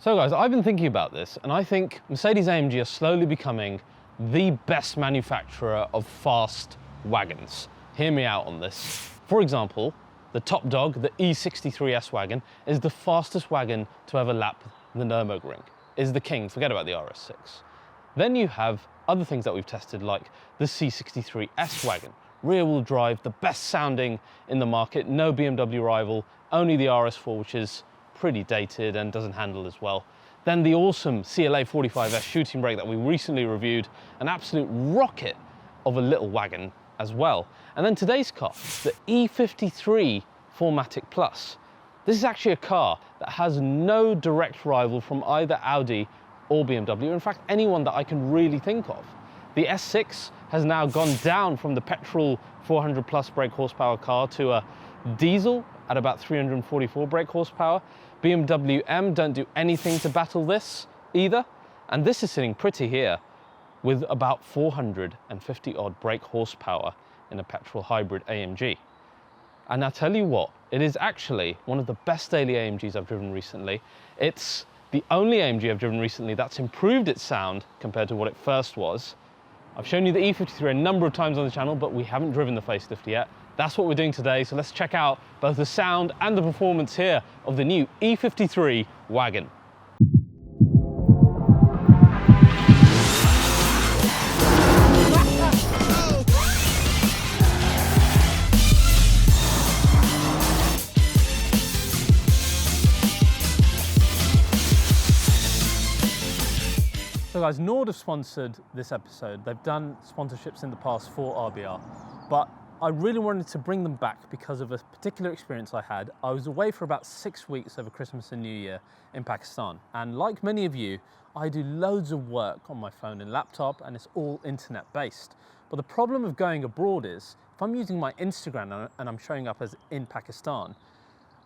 So guys, I've been thinking about this, and I think Mercedes-AMG are slowly becoming the best manufacturer of fast wagons. Hear me out on this. For example, the top dog, the E53 Wagon, is the fastest wagon to ever lap the Nürburgring. Is the king, forget about the RS6. Then you have other things that we've tested, like the C63 Wagon. Rear-wheel drive, the best sounding in the market, no BMW rival, only the RS4, which is pretty dated and doesn't handle as well. Then the awesome CLA 45S shooting brake that we recently reviewed, an absolute rocket of a little wagon as well. And then today's car, the E53 4MATIC Plus. This is actually a car that has no direct rival from either Audi or BMW, in fact anyone that I can really think of. The S6 has now gone down from the petrol 400 plus brake horsepower car to a diesel at about 344 brake horsepower. BMW M don't do anything to battle this either. And this is sitting pretty here with about 450 odd brake horsepower in a petrol hybrid AMG. And I tell you what, it is actually one of the best daily AMGs I've driven recently. It's the only AMG I've driven recently that's improved its sound compared to what it first was. I've shown you the E53 a number of times on the channel, but we haven't driven the facelift yet. That's what we're doing today, so let's check out both the sound and the performance here of the new E53 Wagon. So guys, Nord have sponsored this episode. They've done sponsorships in the past for RBR, but I really wanted to bring them back because of a particular experience I had. I was away for about 6 weeks over Christmas and New Year in Pakistan. And like many of you, I do loads of work on my phone and laptop, and it's all internet based. But the problem of going abroad is, if I'm using my Instagram and I'm showing up as in Pakistan,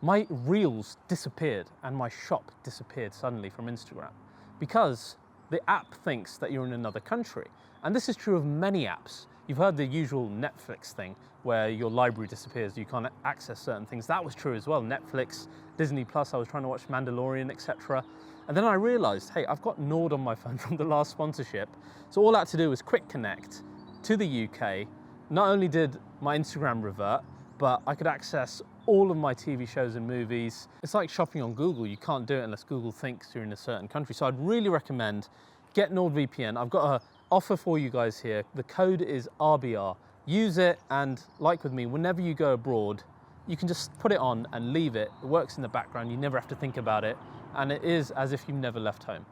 my reels disappeared and my shop disappeared suddenly from Instagram because the app thinks that you're in another country. And this is true of many apps. You've heard the usual Netflix thing where your library disappears, you can't access certain things. That was true as well. Netflix, Disney Plus, I was trying to watch Mandalorian, etc. And then I realized, hey, I've got Nord on my phone from the last sponsorship. So all I had to do was quick connect to the UK. Not only did my Instagram revert, but I could access all of my TV shows and movies. It's like shopping on Google. You can't do it unless Google thinks you're in a certain country. So I'd really recommend get NordVPN. I've got a offer for you guys here. The code is RBR. Use it, and like with me, whenever you go abroad, you can just put it on and leave it. It works in the background. You never have to think about it. And it is as if you've never left home.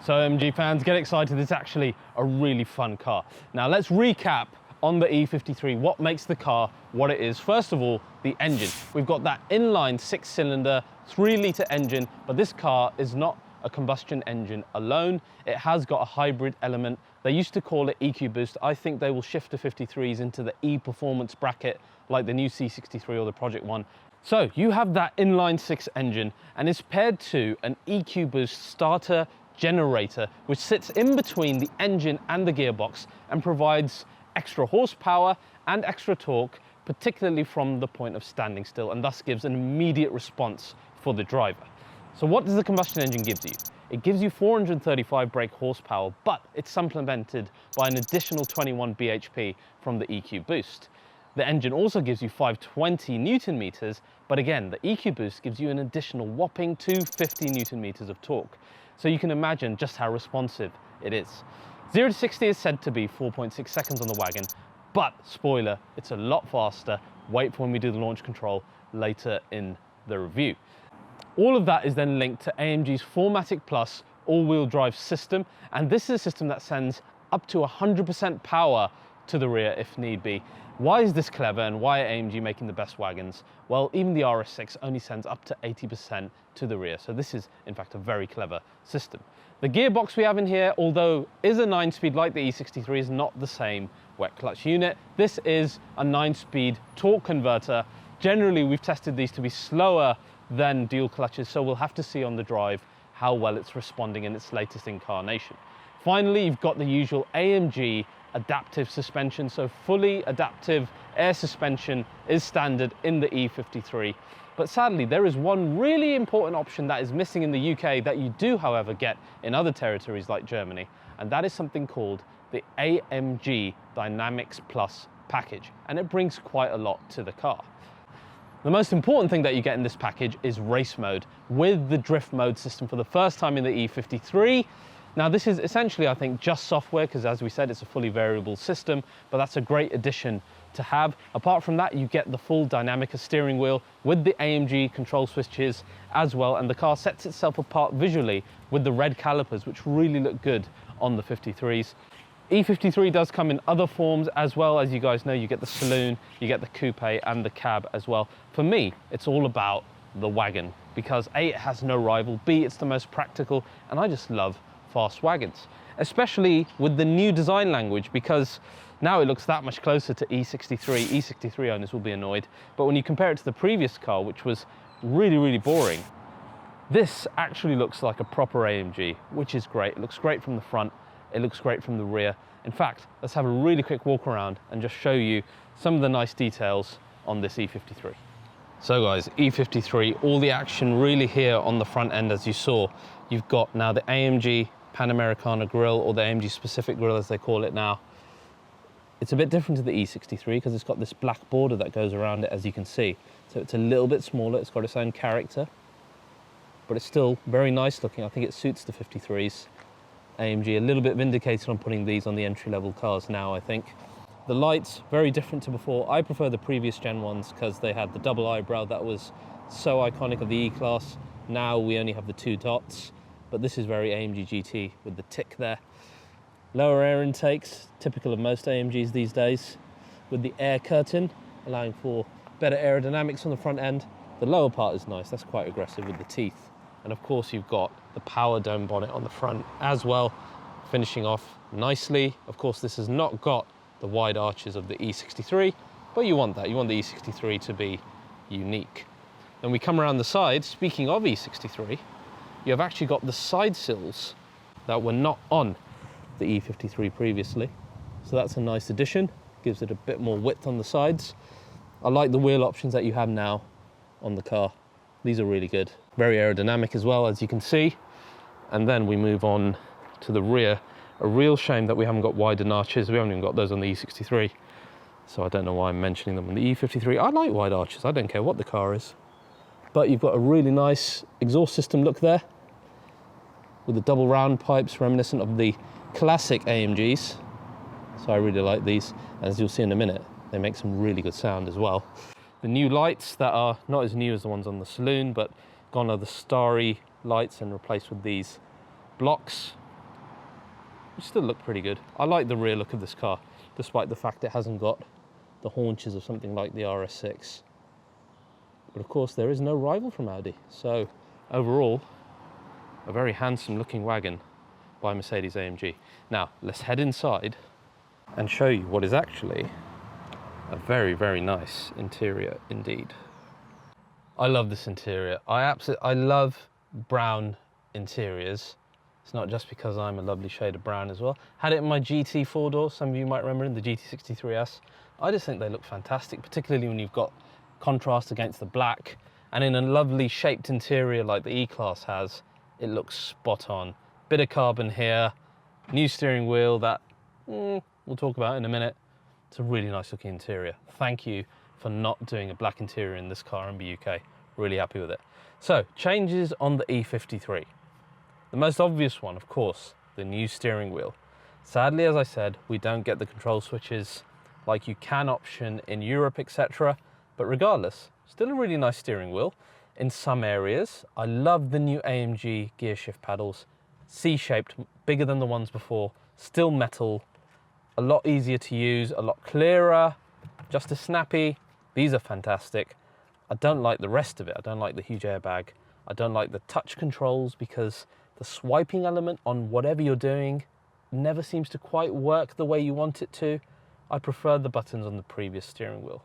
So AMG fans, get excited. It's actually a really fun car. Now let's recap on the E53, what makes the car what it is. First of all, the engine. We've got that inline 6-cylinder, 3-litre engine, but this car is not a combustion engine alone. It has got a hybrid element. They used to call it EQ Boost. I think they will shift the 53s into the E Performance bracket like the new C63 or the Project One. So you have that inline 6 engine, and it's paired to an EQ Boost starter generator, which sits in between the engine and the gearbox and provides extra horsepower and extra torque, particularly from the point of standing still, and thus gives an immediate response for the driver. So what does the combustion engine give you? It gives you 435 brake horsepower, but it's supplemented by an additional 21 bhp from the EQ Boost. The engine also gives you 520 Newton meters, but again, the EQ Boost gives you an additional whopping 250 Newton meters of torque. So you can imagine just how responsive it is. 0 to 60 is said to be 4.6 seconds on the wagon, but spoiler, it's a lot faster. Wait for when we do the launch control later in the review. All of that is then linked to AMG's 4MATIC Plus all-wheel drive system, and this is a system that sends up to 100% power to the rear if need be. Why is this clever, and why are AMG making the best wagons? Well, even the RS6 only sends up to 80% to the rear, so this is in fact a very clever system. The gearbox we have in here, although is a 9-speed like the E63, is not the same wet clutch unit. This is a 9-speed torque converter. Generally, we've tested these to be slower than dual clutches, so we'll have to see on the drive how well it's responding in its latest incarnation. Finally, you've got the usual AMG adaptive suspension, so fully adaptive air suspension is standard in the E53. But sadly, there is one really important option that is missing in the UK that you do, however, get in other territories like Germany, and that is something called the AMG Dynamics Plus package, and it brings quite a lot to the car. The most important thing that you get in this package is race mode with the drift mode system for the first time in the E53. Now this is essentially, I think, just software because, as we said, it's a fully variable system, but that's a great addition to have. Apart from that, you get the full Dynamica steering wheel with the AMG control switches as well, and the car sets itself apart visually with the red calipers, which really look good on the 53s. E53 does come in other forms as well. As you guys know, you get the saloon, you get the coupe and the cab as well. For me, it's all about the wagon because A, it has no rival, B, it's the most practical, and I just love fast wagons, especially with the new design language, because now it looks that much closer to E63. E63 owners will be annoyed, but when you compare it to the previous car, which was really, really boring, this actually looks like a proper AMG, which is great. It looks great from the front. It looks great from the rear. In fact, let's have a really quick walk around and just show you some of the nice details on this E53. So guys, E53, all the action really here on the front end. As you saw, you've got now the AMG Panamericana grille, or the AMG specific grille as they call it now. It's a bit different to the E63 because it's got this black border that goes around it, as you can see. So it's a little bit smaller, it's got its own character, but it's still very nice looking. I think it suits the 53s. AMG a little bit vindicated on putting these on the entry-level cars now, I think. The lights, very different to before. I prefer the previous gen ones because they had the double eyebrow that was so iconic of the E-Class. Now we only have the two dots, but this is very AMG GT with the tick there. Lower air intakes, typical of most AMGs these days, with the air curtain, allowing for better aerodynamics on the front end. The lower part is nice, that's quite aggressive with the teeth. And of course you've got the power dome bonnet on the front as well, finishing off nicely. Of course this has not got the wide arches of the E63, but you want that. You want the E63 to be unique. Then we come around the side, speaking of E63, you have actually got the side sills that were not on the E53 previously. So that's a nice addition, gives it a bit more width on the sides. I like the wheel options that you have now on the car. These are really good. Very aerodynamic as well, as you can see. And then we move on to the rear. A real shame that we haven't got wider arches. We haven't even got those on the E63. So I don't know why I'm mentioning them on the E53. I like wide arches, I don't care what the car is. But you've got a really nice exhaust system look there, with the double round pipes reminiscent of the classic AMGs. So I really like these. As you'll see in a minute, they make some really good sound as well. The new lights that are not as new as the ones on the saloon, but gone are the starry lights and replaced with these blocks, which still look pretty good. I like the rear look of this car, despite the fact it hasn't got the haunches of something like the RS6. But of course there is no rival from Audi. So overall, a very handsome looking wagon by Mercedes-AMG. Now let's head inside and show you what is actually a very, very nice interior indeed. I love this interior. I love brown interiors. It's not just because I'm a lovely shade of brown as well. Had it in my GT 4-door, some of you might remember, in the GT63S. I just think they look fantastic, particularly when you've got contrast against the black, and in a lovely shaped interior like the E-Class has, it looks spot on. Bit of carbon here, new steering wheel that we'll talk about in a minute. It's a really nice looking interior. Thank you for not doing a black interior in this car in the UK. Really happy with it. So, changes on the E53. The most obvious one, of course, the new steering wheel. Sadly, as I said, we don't get the control switches like you can option in Europe, etc. But regardless, still a really nice steering wheel in some areas. I love the new AMG gear shift paddles. C-shaped, bigger than the ones before, still metal, a lot easier to use, a lot clearer, just as snappy. These are fantastic. I don't like the rest of it. I don't like the huge airbag. I don't like the touch controls because the swiping element on whatever you're doing never seems to quite work the way you want it to. I prefer the buttons on the previous steering wheel.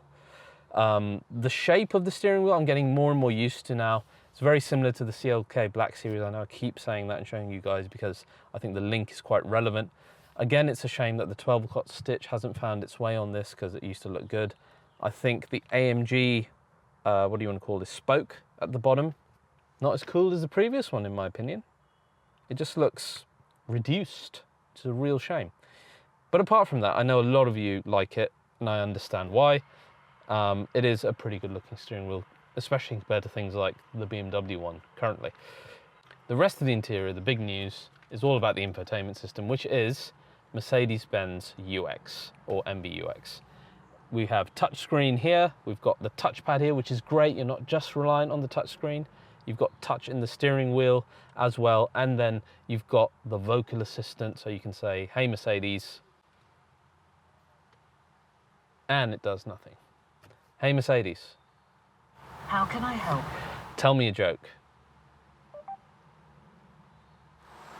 The shape of the steering wheel I'm getting more and more used to now. It's very similar to the CLK Black Series. I know I keep saying that and showing you guys because I think the link is quite relevant. Again, it's a shame that the 12 o'clock stitch hasn't found its way on this because it used to look good. I think the AMG what do you want to call this, spoke at the bottom. Not as cool as the previous one, in my opinion. It just looks reduced. It's a real shame. But apart from that, I know a lot of you like it, and I understand why. It is a pretty good looking steering wheel, especially compared to things like the BMW one currently. The rest of the interior, the big news, is all about the infotainment system, which is Mercedes-Benz UX, or MBUX. We have touchscreen here, we've got the touchpad here, which is great. You're not just reliant on the touchscreen. You've got touch in the steering wheel as well, and then you've got the vocal assistant, so you can say, "Hey Mercedes," and it does nothing. "Hey Mercedes. How can I help?" "Tell me a joke."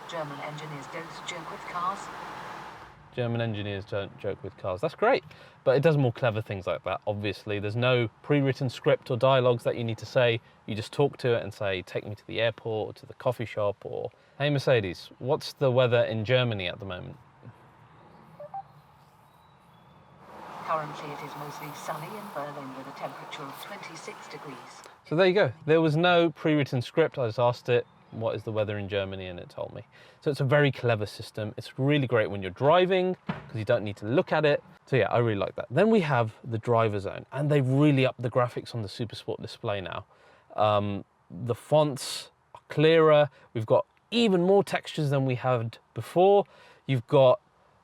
German engineers don't joke with cars. German engineers don't joke with cars. That's great, but it does more clever things like that, obviously. There's no pre-written script or dialogues that you need to say. You just talk to it and say, "Take me to the airport or to the coffee shop," or, "Hey Mercedes, what's the weather in Germany at the moment?" Currently it is mostly sunny in Berlin with a temperature of 26 degrees. So there you go. There was no pre-written script. I just asked it, "What is the weather in Germany?" and it told me. So it's a very clever system. It's really great when you're driving because you don't need to look at it. So yeah, I really like that. Then we have the driver zone, and they've really upped the graphics on the Supersport display now. The fonts are clearer. We've got even more textures than we had before. You've got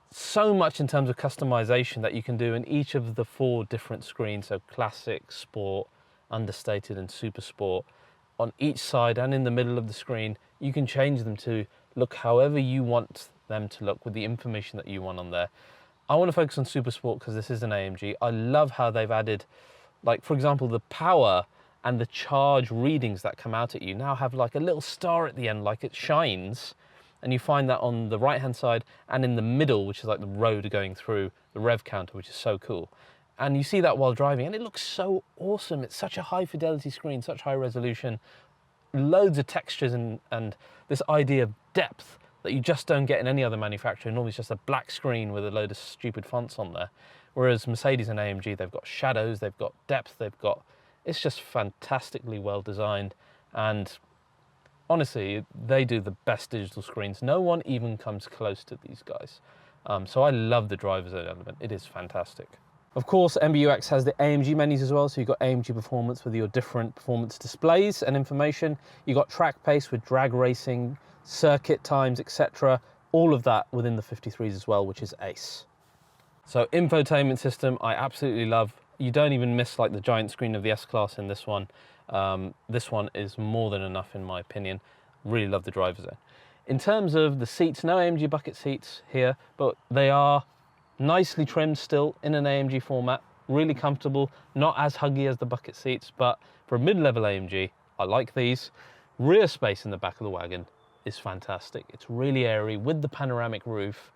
so much in terms of customization that you can do in each of the 4 different screens. So classic, sport, understated, and super sport. On each side and in the middle of the screen, you can change them to look however you want them to look with the information that you want on there. I want to focus on super sport because this is an AMG. I love how they've added, like, for example, the power and the charge readings that come out at you now have like a little star at the end, like it shines. And you find that on the right-hand side and in the middle, which is like the road going through the rev counter, which is so cool. And you see that while driving, and it looks so awesome. It's such a high fidelity screen, such high resolution, loads of textures and this idea of depth that you just don't get in any other manufacturer. Normally it's just a black screen with a load of stupid fonts on there. Whereas Mercedes and AMG, they've got shadows, they've got depth, it's just fantastically well designed. And honestly, they do the best digital screens. No one even comes close to these guys. So I love the driver's zone element. It is fantastic. Of course, MBUX has the AMG menus as well. So you've got AMG Performance with your different performance displays and information. You've got track pace with drag racing, circuit times, etc. All of that within the 53s as well, which is ace. So infotainment system, I absolutely love. You don't even miss like the giant screen of the S-Class in this one. This one is more than enough in my opinion. Really love the driver's zone. In terms of the seats, no AMG bucket seats here, but they are nicely trimmed still in an AMG format, really comfortable, not as huggy as the bucket seats, but for a mid-level AMG, I like these. Rear space in the back of the wagon is fantastic. It's really airy with the panoramic roof.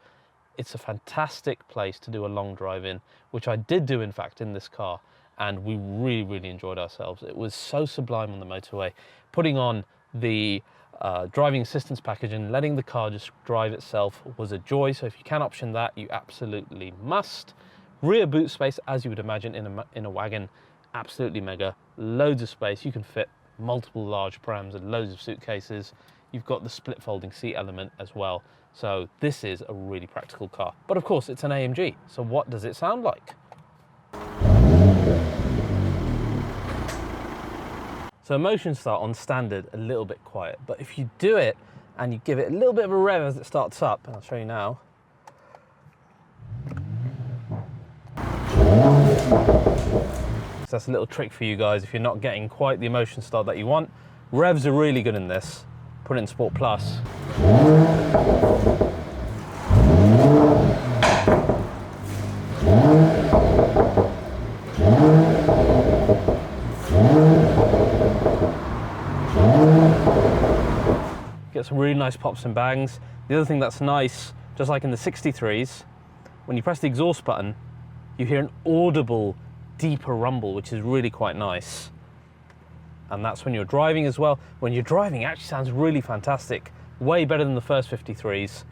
It's a fantastic place to do a long drive in, which I did do in fact in this car, and we really, really enjoyed ourselves. It was so sublime on the motorway. Putting on the driving assistance package and letting the car just drive itself was a joy. So if you can option that, you absolutely must. Rear boot space, as you would imagine in a wagon, absolutely mega. Loads of space. You can fit multiple large prams and loads of suitcases. You've got the split folding seat element as well. So this is a really practical car. But of course, it's an AMG. So what does it sound like? So motion start on standard, a little bit quiet, but if you do it and you give it a little bit of a rev as it starts up, and I'll show you now. So that's a little trick for you guys if you're not getting quite the motion start that you want. Revs are really good in this. Put it in Sport Plus. Get some really nice pops and bangs. The other thing that's nice, just like in the 63s, when you press the exhaust button, you hear an audible, deeper rumble, which is really quite nice. And that's when you're driving as well. When you're driving, it actually sounds really fantastic. Way better than the first 53s.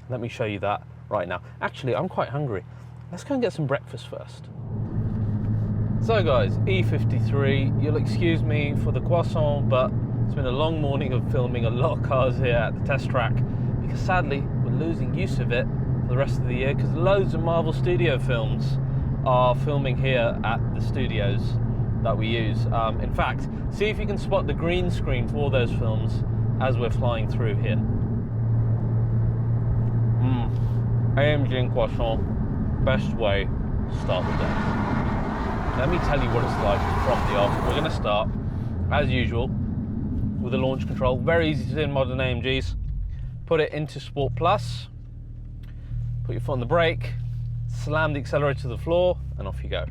Let me show you that right now. Actually, I'm quite hungry. Let's go and get some breakfast first. So guys, E53, you'll excuse me for the croissant, but it's been a long morning of filming a lot of cars here at the test track because sadly we're losing use of it for the rest of the year because loads of Marvel Studio films are filming here at the studios that we use. In fact, see if you can spot the green screen for those films as we're flying through here. AMG and croissant, best way to start the day. Let me tell you what it's like from the off. We're going to start, as usual, with the launch control. Very easy to do in modern AMGs. Put it into Sport Plus, put your foot on the brake, slam the accelerator to the floor, and off you go.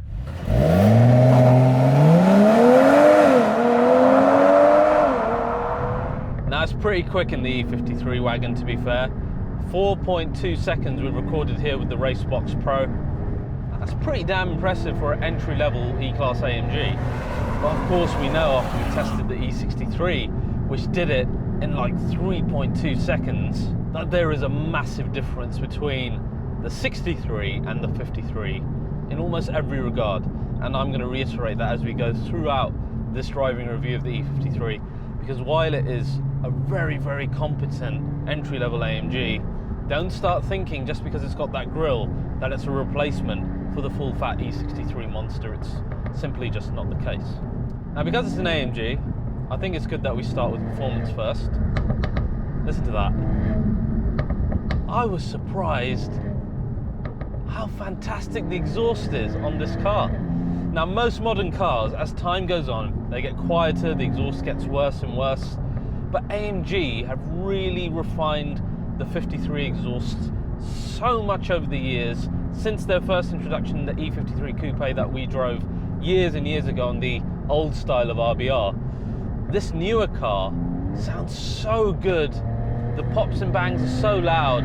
Now it's pretty quick in the E53 Wagon, to be fair. 4.2 seconds we've recorded here with the Racebox Pro. That's pretty damn impressive for an entry-level E-Class AMG. But of course we know after we tested the E63, which did it in like 3.2 seconds, that there is a massive difference between the 63 and the 53 in almost every regard. And I'm going to reiterate that as we go throughout this driving review of the E53, because while it is a very, very competent entry-level AMG, don't start thinking just because it's got that grille that it's a replacement for the full fat E63 monster. It's simply just not the case. Now because it's an AMG, I think it's good that we start with performance first. Listen to that. I was surprised how fantastic the exhaust is on this car. Now most modern cars, as time goes on, they get quieter, the exhaust gets worse and worse, but AMG have really refined the 53 exhaust so much over the years, since their first introduction, the E53 Coupe that we drove years and years ago on the old style of RBR. This newer car sounds so good. The pops and bangs are so loud.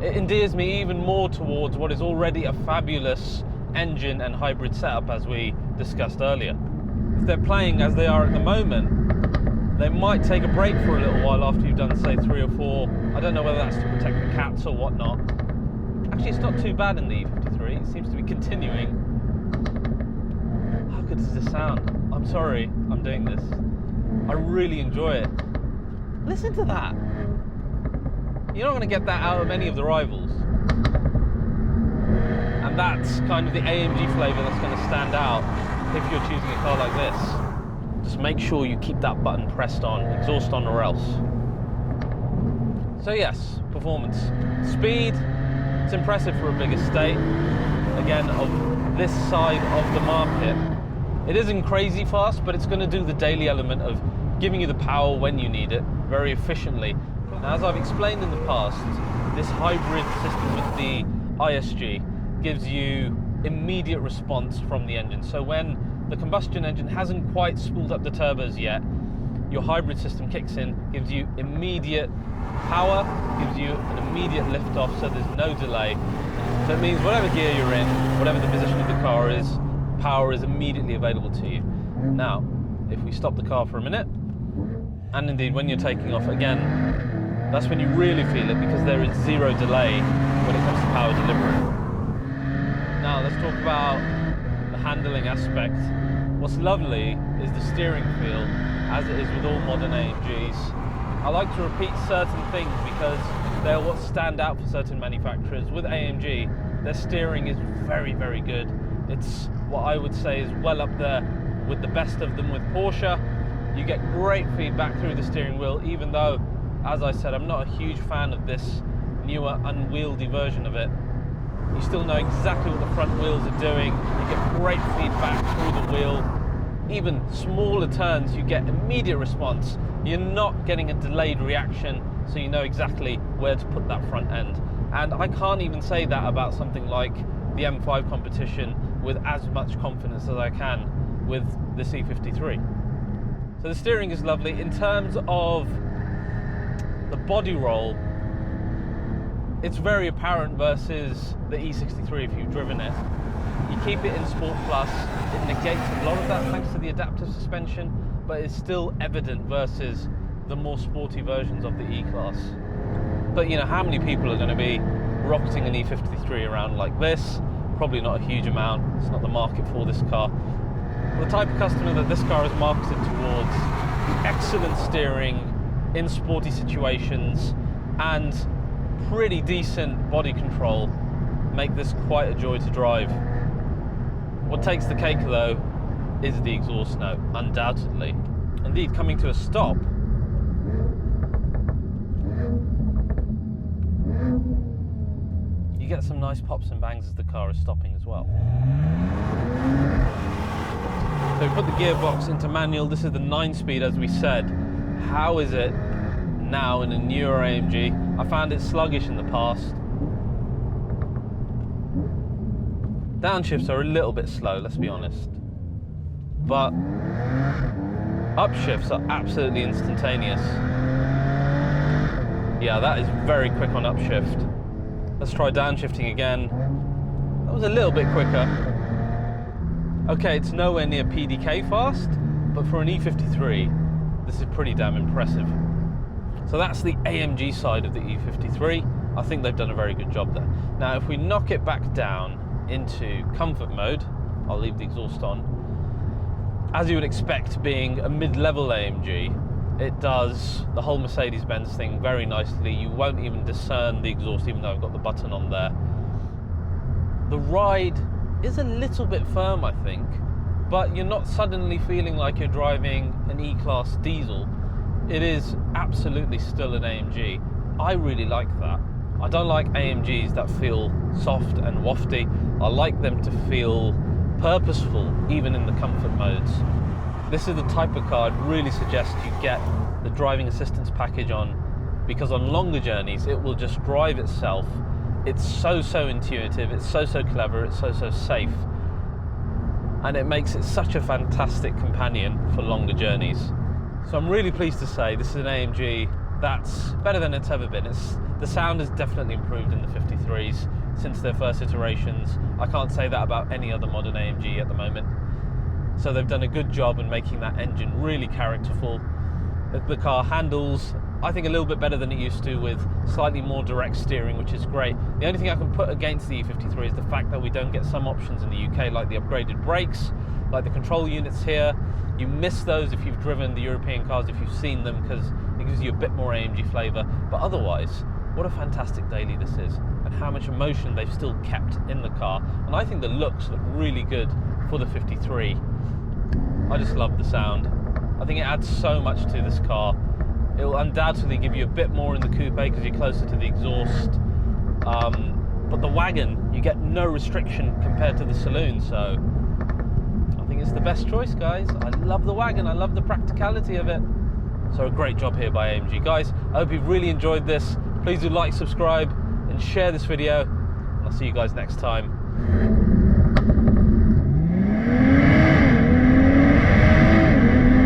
It endears me even more towards what is already a fabulous engine and hybrid setup, as we discussed earlier. If they're playing as they are at the moment, they might take a break for a little while after you've done, say, 3 or 4. I don't know whether that's to protect the cats or whatnot. Actually, it's not too bad in the E53. It seems to be continuing. How good does this sound? I'm sorry I'm doing this. I really enjoy it. Listen to that. You're not going to get that out of any of the rivals. And that's kind of the AMG flavour that's going to stand out if you're choosing a car like this. Just make sure you keep that button pressed on, exhaust on or else. So yes, performance. Speed, it's impressive for a big estate. Again, of this side of the market. It isn't crazy fast, but it's going to do the daily element of giving you the power when you need it, very efficiently. Now, as I've explained in the past, this hybrid system with the ISG gives you immediate response from the engine. So when the combustion engine hasn't quite spooled up the turbos yet, your hybrid system kicks in, gives you immediate power, gives you an immediate lift off, so there's no delay. So it means whatever gear you're in, whatever the position of the car is, power is immediately available to you. Now, if we stop the car for a minute, and indeed when you're taking off again, that's when you really feel it because there is zero delay when it comes to power delivery. Now let's talk about the handling aspect. What's lovely is the steering feel, as it is with all modern AMGs. I like to repeat certain things because they're what stand out for certain manufacturers. With AMG, their steering is very, very good. It's what I would say is well up there with the best of them. With Porsche, you get great feedback through the steering wheel, even though, as I said, I'm not a huge fan of this newer unwieldy version of it. You still know exactly what the front wheels are doing. You get great feedback through the wheel. Even smaller turns, you get immediate response. You're not getting a delayed reaction, so you know exactly where to put that front end. And I can't even say that about something like the M5 competition with as much confidence as I can with the E53. So the steering is lovely. In terms of the body roll, it's very apparent versus the E63 if you've driven it. You keep it in Sport Plus, it negates a lot of that thanks to the adaptive suspension, but it's still evident versus the more sporty versions of the E-Class. But you know, how many people are going to be rocketing an E53 around like this probably not a huge amount. It's not the market for this car. The type of customer that this car is marketed towards, excellent steering in sporty situations and pretty decent body control, make this quite a joy to drive. What takes the cake though is the exhaust note, undoubtedly. Indeed, coming to a stop, you get some nice pops and bangs as the car is stopping as well. So we put the gearbox into manual. This is the 9-speed, as we said. How is it now in a newer AMG? I found it sluggish in the past. Downshifts are a little bit slow, let's be honest. But upshifts are absolutely instantaneous. Yeah, that is very quick on upshift. Let's try downshifting again. That was a little bit quicker. Okay, it's nowhere near PDK fast, but for an E53, this is pretty damn impressive. So that's the AMG side of the E53. I think they've done a very good job there. Now, if we knock it back down into comfort mode, I'll leave the exhaust on. As you would expect, being a mid-level AMG, it does the whole Mercedes-Benz thing very nicely. You won't even discern the exhaust, even though I've got the button on there. The ride is a little bit firm, I think, but you're not suddenly feeling like you're driving an E-Class diesel. It is absolutely still an AMG. I really like that. I don't like AMGs that feel soft and wafty. I like them to feel purposeful, even in the comfort modes. This is the type of car I'd really suggest you get the driving assistance package on, because on longer journeys it will just drive itself. It's so intuitive, it's so clever, it's so safe, and it makes it such a fantastic companion for longer journeys. So I'm really pleased to say this is an AMG that's better than it's ever been. The sound has definitely improved in the 53s since their first iterations. I can't say that about any other modern AMG at the moment. So they've done a good job in making that engine really characterful. The car handles, I think, a little bit better than it used to, with slightly more direct steering, which is great. The only thing I can put against the E53 is the fact that we don't get some options in the UK, like the upgraded brakes, like the control units here. You miss those if you've driven the European cars, if you've seen them, because it gives you a bit more AMG flavour. But otherwise, what a fantastic daily this is, and how much emotion they've still kept in the car. And I think the looks look really good for the 53. I just love the sound. I think it adds so much to this car. It will undoubtedly give you a bit more in the coupe because you're closer to the exhaust. But the wagon, you get no restriction compared to the saloon, so I think it's the best choice, guys. I love the wagon, I love the practicality of it. So a great job here by AMG. Guys, I hope you've really enjoyed this. Please do like, subscribe, and share this video. And I'll see you guys next time.